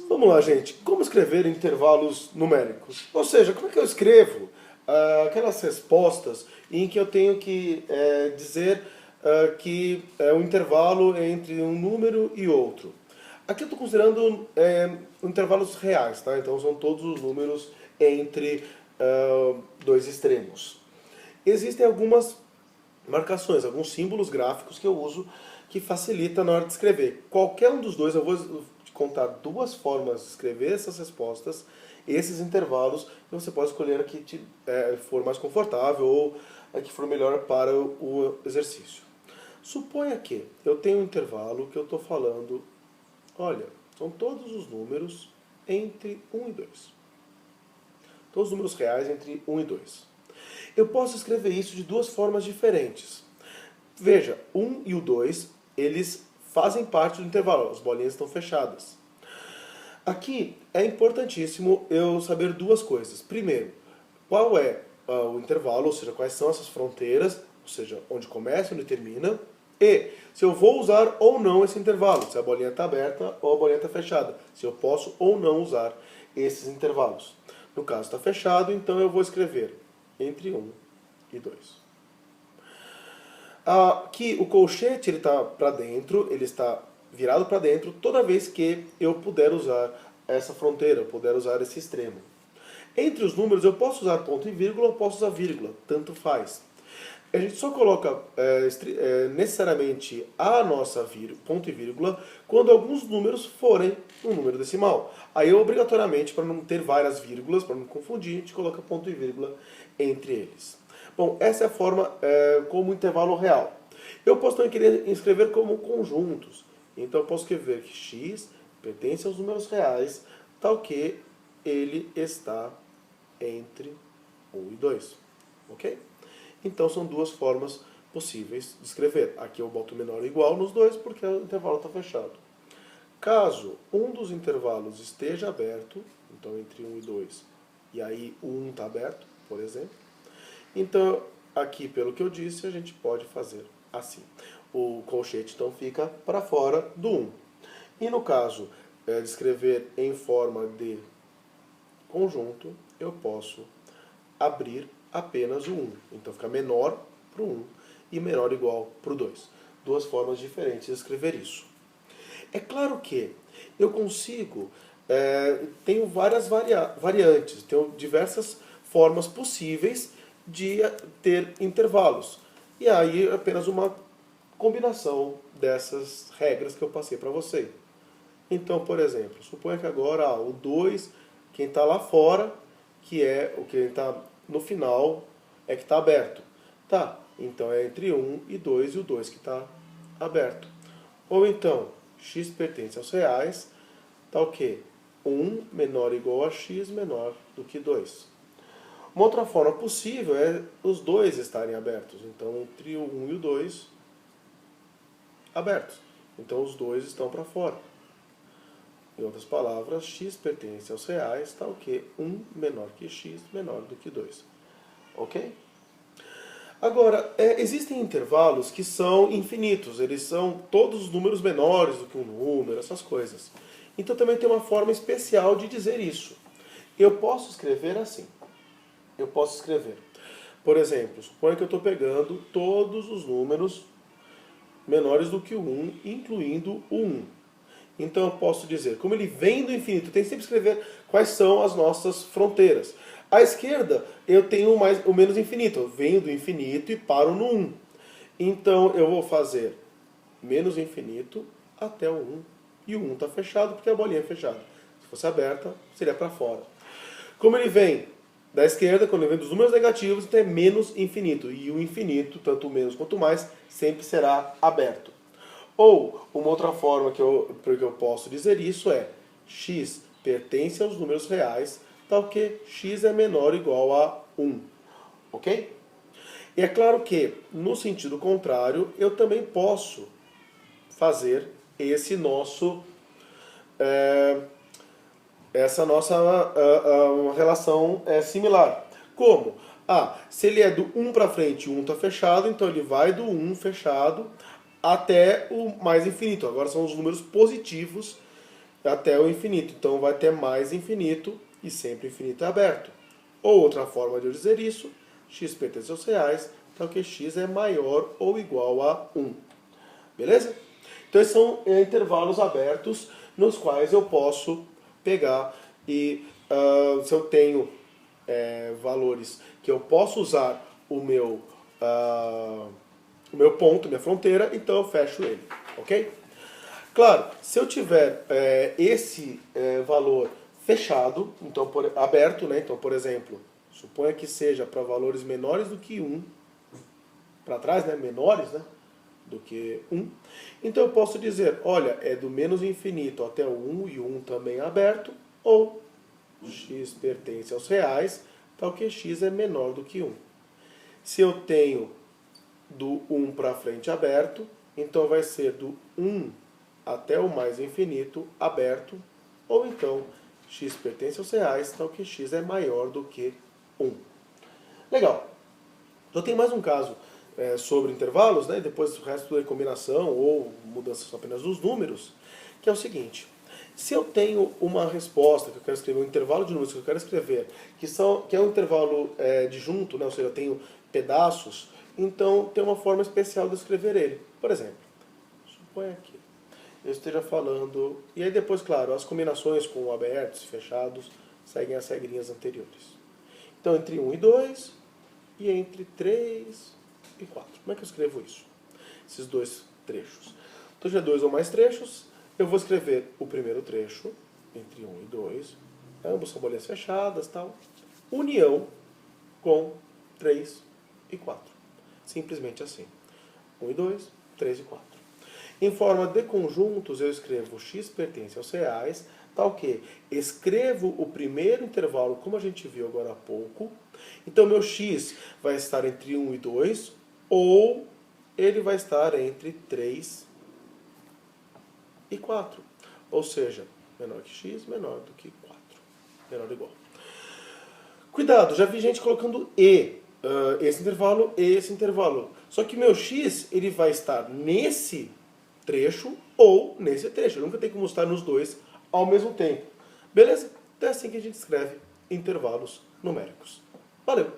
Vamos lá, gente. Como escrever intervalos numéricos? Ou seja, como é que eu escrevo aquelas respostas em que eu tenho que dizer que é um intervalo entre um número e outro? Aqui eu estou considerando intervalos reais, tá? Então são todos os números entre dois extremos. Existem algumas marcações, alguns símbolos gráficos que eu uso que facilita na hora de escrever. Qualquer um dos dois, eu vou te contar duas formas de escrever essas respostas, esses intervalos, e você pode escolher a que for mais confortável ou a que for melhor para o exercício. Suponha que eu tenho um intervalo que eu estou falando, olha, são todos os números entre 1 e 2. Todos os números reais entre 1 e 2. Eu posso escrever isso de duas formas diferentes. Veja, 1 e o 2, eles fazem parte do intervalo, as bolinhas estão fechadas. Aqui é importantíssimo eu saber duas coisas. Primeiro, qual é o intervalo, ou seja, quais são essas fronteiras, ou seja, onde começa e onde termina, e se eu vou usar ou não esse intervalo, se a bolinha está aberta ou a bolinha está fechada, se eu posso ou não usar esses intervalos. No caso está fechado, então eu vou escrever entre 1 e 2. Aqui o colchete ele está para dentro, ele está virado para dentro toda vez que eu puder usar essa fronteira, eu puder usar esse extremo. Entre os números eu posso usar ponto e vírgula ou posso usar vírgula, tanto faz. A gente só coloca necessariamente a nossa ponto e vírgula quando alguns números forem um número decimal. Aí obrigatoriamente, para não ter várias vírgulas, para não confundir, a gente coloca ponto e vírgula entre eles. Bom, essa é a forma como intervalo real. Eu posso também querer escrever como conjuntos. Então eu posso escrever que x pertence aos números reais, tal que ele está entre 1 e 2. Ok? Então são duas formas possíveis de escrever. Aqui eu boto menor ou igual nos dois porque o intervalo está fechado. Caso um dos intervalos esteja aberto, então entre 1 e 2, e aí o 1 está aberto, por exemplo, então aqui pelo que eu disse a gente pode fazer assim. O colchete então fica para fora do 1. E no caso de escrever em forma de conjunto, eu posso abrir apenas o 1. Então fica menor para o 1 e menor ou igual para o 2. Duas formas diferentes de escrever isso. É claro que eu consigo, tenho várias variantes, tenho diversas formas possíveis de ter intervalos. E aí é apenas uma combinação dessas regras que eu passei para você. Então, por exemplo, suponha que agora o 2, quem está lá fora, que é o que está no final, é que está aberto. Tá, então é entre 1 e 2 e o 2 que está aberto. Ou então, x pertence aos reais, tá o quê? 1 menor ou igual a x menor do que 2. Uma outra forma possível é os dois estarem abertos. Então, entre o 1 e o 2, abertos. Então, os dois estão para fora. Em outras palavras, x pertence aos reais, tal que 1 menor que x menor do que 2. Ok? Agora, existem intervalos que são infinitos, eles são todos os números menores do que um número, essas coisas. Então também tem uma forma especial de dizer isso. Eu posso escrever assim. Eu posso escrever, por exemplo, suponha que eu estou pegando todos os números menores do que o 1, incluindo o 1. Então eu posso dizer, como ele vem do infinito, tem que sempre escrever quais são as nossas fronteiras. À esquerda, eu tenho o menos infinito. Eu venho do infinito e paro no 1. Então eu vou fazer menos infinito até o 1. E o 1 está fechado porque a bolinha é fechada. Se fosse aberta, seria para fora. Como ele vem da esquerda, quando ele vem dos números negativos, então é menos infinito. E o infinito, tanto o menos quanto o mais, sempre será aberto. Ou, uma outra forma que eu posso dizer isso é x pertence aos números reais, tal que x é menor ou igual a 1. Ok? E é claro que, no sentido contrário, eu também posso fazer esse nosso, essa nossa relação similar. Como? Se ele é do 1 para frente, o 1 está fechado, então ele vai do 1 fechado até o mais infinito. Agora são os números positivos até o infinito. Então vai ter mais infinito e sempre infinito é aberto. Ou outra forma de eu dizer isso, x pertence aos reais, então que x é maior ou igual a 1. Beleza? Então esses são intervalos abertos nos quais eu posso pegar e se eu tenho valores que eu posso usar o meu ponto, minha fronteira, então eu fecho ele, ok? Claro, se eu tiver esse valor fechado, então aberto, né? Então, por exemplo, suponha que seja para valores menores do que 1, para trás, né? Menores, né? Do que 1. Então eu posso dizer, olha, é do menos infinito até o 1 e o 1 também é aberto, ou x pertence aos reais, tal que x é menor do que 1. Se eu tenho do 1 para frente aberto, então vai ser do 1 até o mais infinito aberto, ou então x pertence aos reais, tal que x é maior do que 1. Legal. Eu tenho mais um caso sobre intervalos, né? Depois o resto é combinação ou mudanças apenas dos números, que é o seguinte. Se eu tenho uma resposta que eu quero escrever, um intervalo de números que eu quero escrever, que é um intervalo disjunto, né? Ou seja, eu tenho pedaços, então tem uma forma especial de escrever ele. Por exemplo, suponha que eu esteja falando, e aí depois, claro, as combinações com abertos e fechados seguem as regrinhas anteriores. Então, entre 1 e 2, e entre 3 e 4. Como é que eu escrevo isso? Esses dois trechos. Então, já 2 ou mais trechos, eu vou escrever o primeiro trecho, entre 1 e 2, ambos são bolinhas fechadas, tal, união com 3 e 4. Simplesmente assim. 1 e 2, 3 e 4. Em forma de conjuntos, eu escrevo x pertence aos reais, tal que escrevo o primeiro intervalo, como a gente viu agora há pouco. Então, meu x vai estar entre 1 e 2, ou ele vai estar entre 3 e 4. Ou seja, menor que x, menor do que 4. Menor ou igual. Cuidado, já vi gente colocando e. Esse intervalo e esse intervalo. Só que meu x ele vai estar nesse trecho ou nesse trecho. Eu nunca tenho como estar nos dois ao mesmo tempo. Beleza? Então é assim que a gente escreve intervalos numéricos. Valeu!